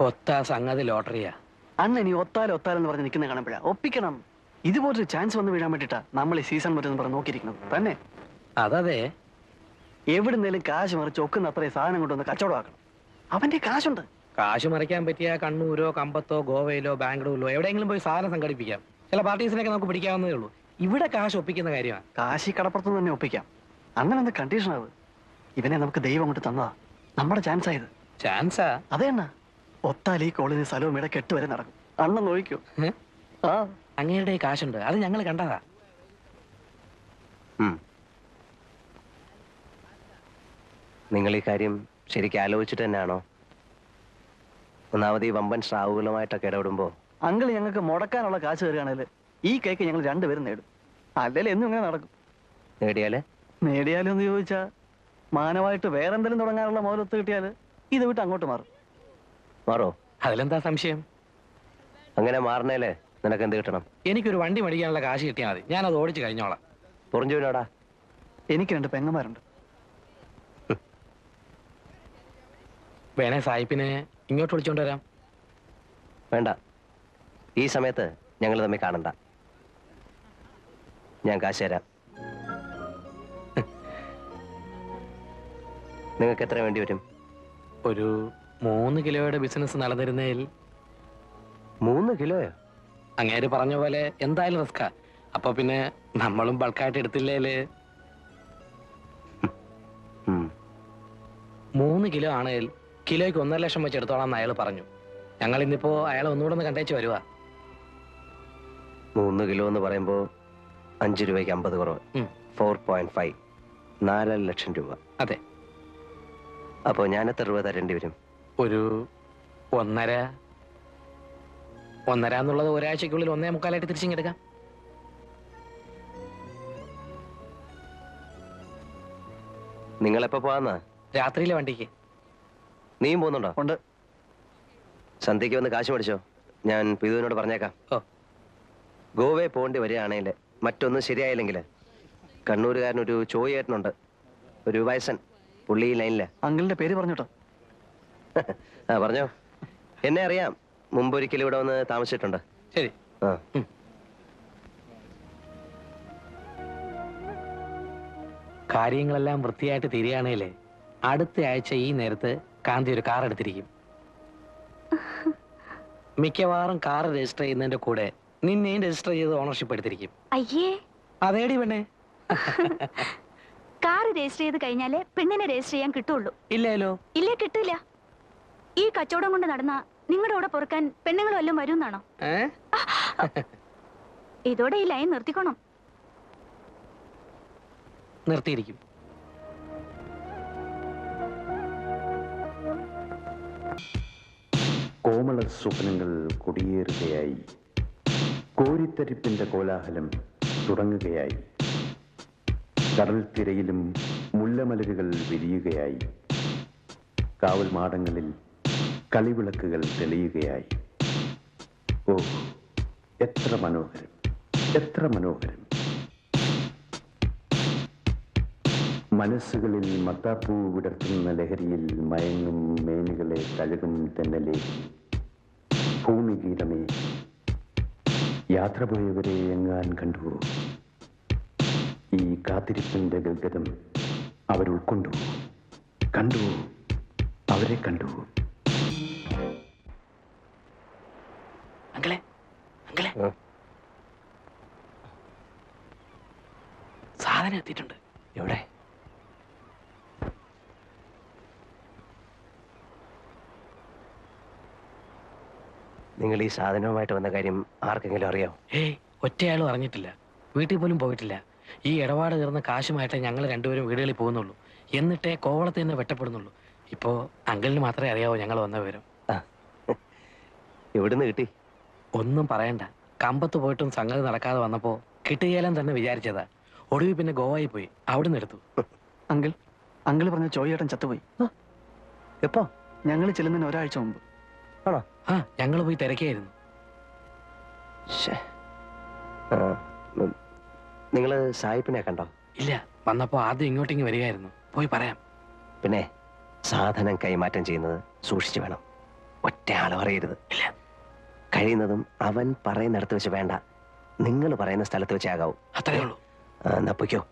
ഒത്താ സംഗതി ലോട്ടറിയാ. അന്ന് ഇനി ഒത്താലെന്ന് പറഞ്ഞ് നിൽക്കുന്ന കാണുമ്പോഴാ ഒപ്പിക്കണം. ഇതുപോലൊരു ചാൻസ് വന്ന് വീഴാൻ വേണ്ടിട്ടാ നമ്മൾ ഈ സീസൺ വരുന്ന പറഞ്ഞ് നോക്കിയിരിക്കുന്നത് തന്നെ. അതതെ, എവിടുന്നേലും കാശ് മറിച്ച് ഒക്കുന്ന അത്രയും സാധനം കൊണ്ടുവന്ന് കച്ചവടമാക്കണം. അവന്റെ കാശുണ്ട്. കാശ് മറിക്കാൻ പറ്റിയ കണ്ണൂരോ കമ്പത്തോ ഗോവയിലോ ബാംഗ്ലൂരിലോ എവിടെയെങ്കിലും പോയി സാധനം സംഘടിപ്പിക്കാം. ചില പാർട്ടീസിനൊക്കെ നമുക്ക് പിടിക്കാവുന്നതേ ഉള്ളൂ. ഇവിടെ കാശ് ഒപ്പിക്കുന്ന കാര്യമാണ്. കാശി കടപ്പുറത്ത് തന്നെ ഒപ്പിക്കാം. അങ്ങനെ എന്താ കണ്ടീഷൻ അത്? ഇവനെ നമുക്ക് ദൈവം കൊണ്ട് തന്നതാ. നമ്മുടെ ചാൻസ് ആയത്. ചാൻസാ? അതെ അണ്ണ. ഒത്താൽ ഈ കോളേജിൽ സ്ഥലവും ഇവിടെ കെട്ട് വരെ നടക്കും. അണ്ണൻ നോക്കൂ. ആ അങ്ങയുടെ കാശുണ്ട്, അത് ഞങ്ങൾ കണ്ടതാ. നിങ്ങൾ ഈ കാര്യം ശരിക്കും ആലോചിച്ചിട്ട് തന്നെയാണോ? ഒന്നാമത് ഈ വമ്പൻ സ്രാവുകളുമായിട്ടൊക്കെ ഇടപെടുമ്പോ അങ്കിൾ ഞങ്ങൾക്ക് മുടക്കാനുള്ള കാശ് തരികയാണെങ്കിൽ ഈ കേക്ക് ഞങ്ങൾ രണ്ടുപേരും നേടും. അല്ലെങ്കിൽ എന്നും ഇങ്ങനെ നടക്കും. നേടിയാലും എന്ന് ചോദിച്ചാ മാനമായിട്ട് വേറെന്തെങ്കിലും തുടങ്ങാനുള്ള മുതലൊത്ത് കിട്ടിയാൽ ഇത് വിട്ട് അങ്ങോട്ട് മാറോ? അതിലെന്താ സംശയം? അങ്ങനെ മാറണേലേ നിനക്ക് എന്ത് കിട്ടണം? എനിക്കൊരു വണ്ടി മേടിക്കാനുള്ള കാശ് കിട്ടിയാൽ മതി. ഞാനത് ഓടിച്ച് കഴിഞ്ഞോളാം. പൊറിഞ്ചുവിനോടാ? എനിക്ക് 2 പെങ്ങന്മാരുണ്ട്. വേണേ സായിപ്പിനെ ഇങ്ങോട്ട് വിളിച്ചോണ്ട് വരാം. വേണ്ട, ഈ സമയത്ത് ഞങ്ങൾ തമ്മിൽ കാണണ്ട. ഞാൻ കാശ് തരാം. നിങ്ങൾക്ക് എത്ര വേണ്ടി വരും? ഒരു 3 കിലോയുടെ ബിസിനസ് നടന്നിരുന്നതിൽ. 3 കിലോയോ? അങ്ങേര് പറഞ്ഞ പോലെ എന്തായാലും റിസ്കാ. അപ്പൊ പിന്നെ നമ്മളും ബൾക്കായിട്ട് എടുത്തില്ലേല്. 3 കിലോ ആണെങ്കിൽ കിലോയ്ക്ക് 1.5 ലക്ഷം വെച്ച് എടുത്തോളാം എന്ന് അയാൾ പറഞ്ഞു. ഞങ്ങൾ ഇന്നിപ്പോ അയാളെ ഒന്നുകൂടെ ഒന്ന് കണ്ടേച്ച് വരുവാ. 3 കിലോ എന്ന് പറയുമ്പോ 5 രൂപയ്ക്ക് 50 കുറവ്. 4.5, 4 ലക്ഷം രൂപ. അതെ. അപ്പോ ഞാൻ എത്ര രൂപ തരേണ്ടി വരും? ഒരു 1.5 എന്നുള്ളത് ഒരാഴ്ചക്കുള്ളിൽ 1.25 തിരിച്ചിങ്ങെടുക്കാം. നിങ്ങളെപ്പോ പോവാന്നാ? രാത്രിയിലെ വണ്ടിക്ക്. നീയും പോകുന്നുണ്ടോ? ഉണ്ട്. സന്ധ്യയ്ക്ക് വന്ന് കാശ് മേടിച്ചോ, ഞാൻ പിതുവിനോട് പറഞ്ഞേക്കാം. ഗോവയെ പോകേണ്ടി വരികയാണെങ്കിൽ മറ്റൊന്നും ശരിയായില്ലെങ്കിൽ കണ്ണൂരുകാരനൊരു ചോയേട്ടനുണ്ട്, ഒരു വയസ്സൻ. പുള്ളി ലൈനില്. അങ്കിളിന്റെ പേര് പറഞ്ഞോട്ടോ. ആ പറഞ്ഞോ. എന്നെ അറിയാം, മുമ്പൊരിക്കലും ഇവിടെ വന്ന് താമസിച്ചിട്ടുണ്ട്. ശരി. കാര്യങ്ങളെല്ലാം വൃത്തിയായിട്ട് തിരിയാണേലേ അടുത്ത ആഴ്ച ഈ നേരത്ത് കാന്തി ഒരു കാർ എടുത്തിരിക്കും. മിക്കവാറും കാർ രജിസ്റ്റർ ചെയ്യുന്നതിന്റെ കൂടെ നിന്നെയും രജിസ്റ്റർ ചെയ്ത് ഓണർഷിപ്പ് എടുത്തിരിക്കും. അയ്യേ, അതേടി പെണ്ണേ. കാർ രജിസ്റ്റർ ചെയ്ത് കഴിഞ്ഞാലേ പെണ്ണിനെ രജിസ്റ്റർ ചെയ്യാൻ കിട്ടുള്ളൂ. ഇല്ലല്ലോ. ഇല്ലേ, കിട്ടില്ല. ഈ കച്ചവടം കൊണ്ട് നടന്ന നിങ്ങളുടെ കൂടെ പൊറുക്കാൻ പെണ്ണുങ്ങളും എല്ലാം വരുന്നാണോ? ഇതോടെ ഈ ലൈൻ നിർത്തിക്കോണം. നിർത്തിയിരിക്കും. കോമള സ്വപ്നങ്ങൾ കുടിയേറുകയായി. കോരിത്തരിപ്പിന്റെ കോലാഹലം തുടങ്ങുകയായി. കടൽ തിരയിലും മുല്ലമലരുകൾ വിരിയുകയായി. കാവൽ മാടങ്ങളിൽ കളിവിളക്കുകൾ തെളിയുകയായി. ഓ, എത്ര മനോഹരം, എത്ര മനോഹരം. മനസ്സുകളിൽ മത്താപ്പൂ വിടർത്തുന്ന ലഹരിയിൽ മയങ്ങും മേനികളെ തഴുകും തെന്നലെ. ഭൂമിഗീതമേ, യാത്ര പോയവരെ എങ്ങാൻ കണ്ടുവോ? ഈ കാത്തിരിപ്പിന്റെ ഗദ്ഗതം അവരുൾക്കൊണ്ടുവോ? കണ്ടുവോ? അവരെ കണ്ടുവോ? അങ്കിളെ, അങ്കിളെ, സാധനം എത്തിയിട്ടുണ്ട്. എവിടെ? നിങ്ങൾ ഈ സാധനവുമായിട്ട് വന്ന കാര്യം ആർക്കെങ്കിലും അറിയാമോ? ഒറ്റയാളും അറിഞ്ഞിട്ടില്ല. വീട്ടിൽ പോലും പോയിട്ടില്ല. ഈ ഇടപാട് തീർന്ന കാശുമായിട്ടേ ഞങ്ങൾ രണ്ടുപേരും വീടുകളിൽ പോകുന്നുള്ളൂ. എന്നിട്ടേ കോവളത്തിൽ നിന്ന് വെട്ടപ്പെടുന്നുള്ളൂ. ഇപ്പോ അങ്കിളിന് മാത്രമേ അറിയാവൂ ഞങ്ങൾ വന്ന വിവരം. എവിടുന്ന് കിട്ടി? ഒന്നും പറയണ്ട. കമ്പത്ത് പോയിട്ടും സംഗതി നടക്കാതെ വന്നപ്പോ കിട്ടുകയെല്ലാം തന്നെ വിചാരിച്ചതാ. ഒടുവിൽ പിന്നെ ഗോവയിൽ പോയി അവിടുന്ന് എടുത്തു. അങ്കിൾ പറഞ്ഞ ചോയേട്ടൻ ചത്തുപോയി. എപ്പോ? ഞങ്ങൾ ചെല്ലുന്നതിന് ഒരാഴ്ച മുമ്പ്. ആണോ? ഞങ്ങൾ പോയി തിരക്കായിരുന്നു. നിങ്ങള് സായിപ്പിനെ കണ്ടോ? ഇല്ല, വന്നപ്പോ ആദ്യം ഇങ്ങോട്ടേക്ക് വരികയായിരുന്നു. പോയി പറയാം. പിന്നെ സാധനം കൈമാറ്റം ചെയ്യുന്നത് സൂക്ഷിച്ചു വേണം. ഒറ്റ ആള് പറയരുത്. കഴിയുന്നതും അവൻ പറയുന്നിടത്ത് വെച്ച് വേണ്ട, നിങ്ങൾ പറയുന്ന സ്ഥലത്ത് വെച്ച് ആകാവൂ. അത്രേ ഉള്ളൂ. എന്നാ പൊയ്ക്കോ.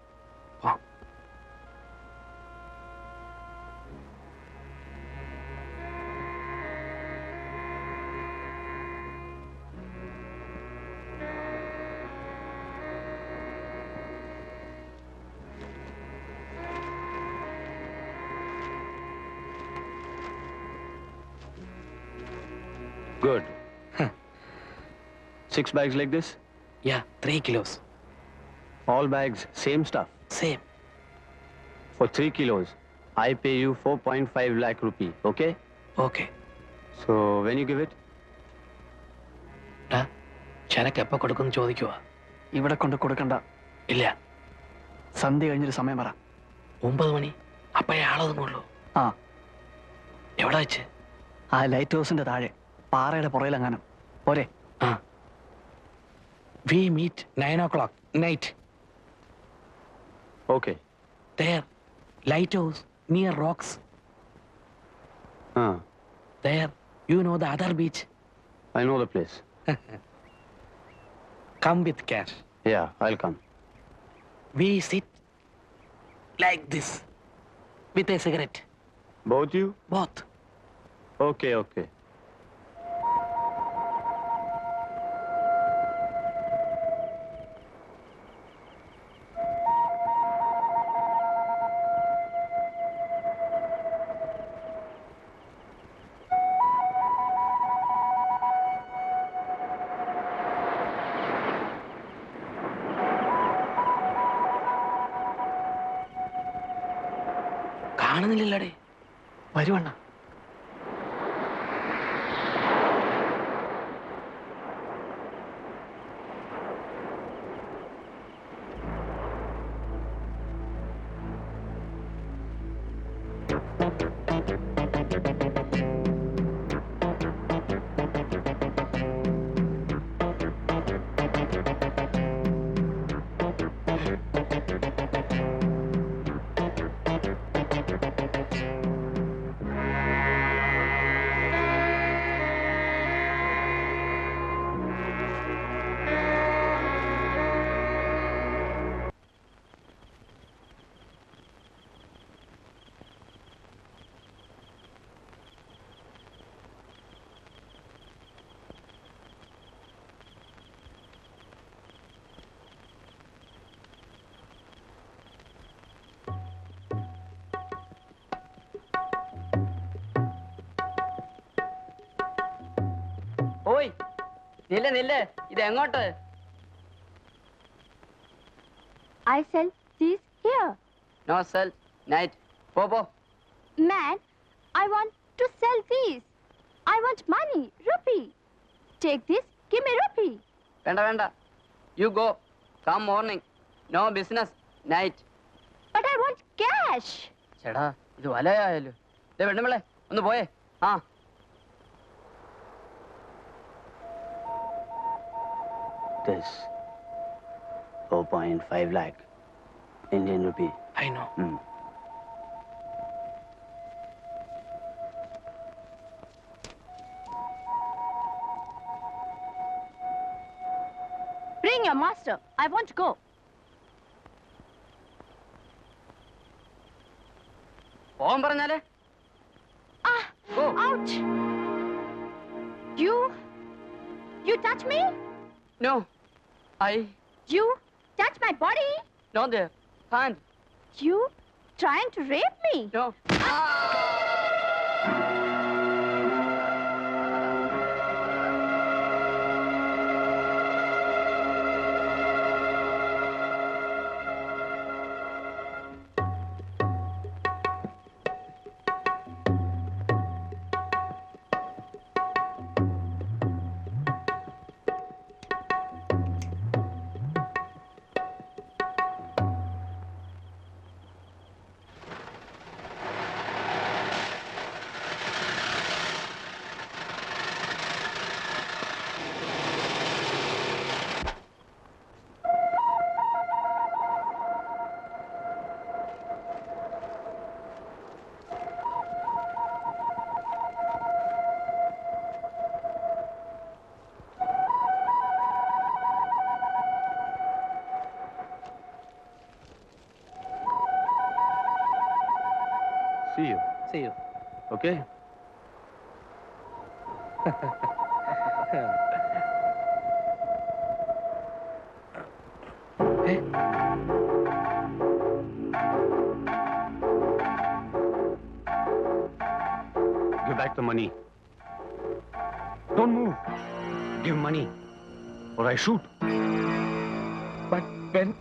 Good. 6 bags like this? Yeah, 3 kilos. All bags, same stuff. Same. For 3 kilos, I pay you 4.5 lakh rupee, okay? Okay. So, when you give it? ചരക്ക് എപ്പോ കൊടുക്കുമെന്ന് ചോദിക്കുവാ. ഇവിടെ കൊണ്ട് കൊടുക്കണ്ട. ഇല്ല, സന്ധ്യ കഴിഞ്ഞൊരു സമയം പറ. 9 മണി. അപ്പോഴേ ആളൊതുങ്ങുള്ളൂ. ആ, എവിടെ വെച്ച്? ആ ലൈറ്റ് ഹൗസിന്റെ താഴെ പാറയുടെ പുറയിലെങ്ങാനും പോരെ? ആ. We meet 9 o'clock night. Okay. There, lighthouse near rocks. There, you know the other beach. I know the place. Come with cash. Yeah, I'll come. We sit like this with a cigarette. Both you? Both. Okay, okay. കാണുന്നില്ലല്ലേ? വരുവണ്ണ. ഓയ് നില്ല നില്ല, ഇത് എങ്ങോട്ട്? I sell these here. No sell night. പോ പോ. Man, I want to sell these. I want money, rupee. Take this, give me rupee. വേണ്ട വേണ്ട, you go. Come morning. No business night. But I want cash. ചേടാ, ഇത് വലയായാലോ. പെണ്ണുമ്പിള്ളേ ഒന്ന് പോയേ. ആ, This 4.5 lakh Indian rupee. I know. Bring your master. I want to go. പോകാൻ പറഞ്ഞാലേ. Ah, Go. ouch. You touch me? No, I You touch my body? No their hand. You trying to rape me? No. See you. Okay. Give back the money. Don't move. Give money, or I shoot. But when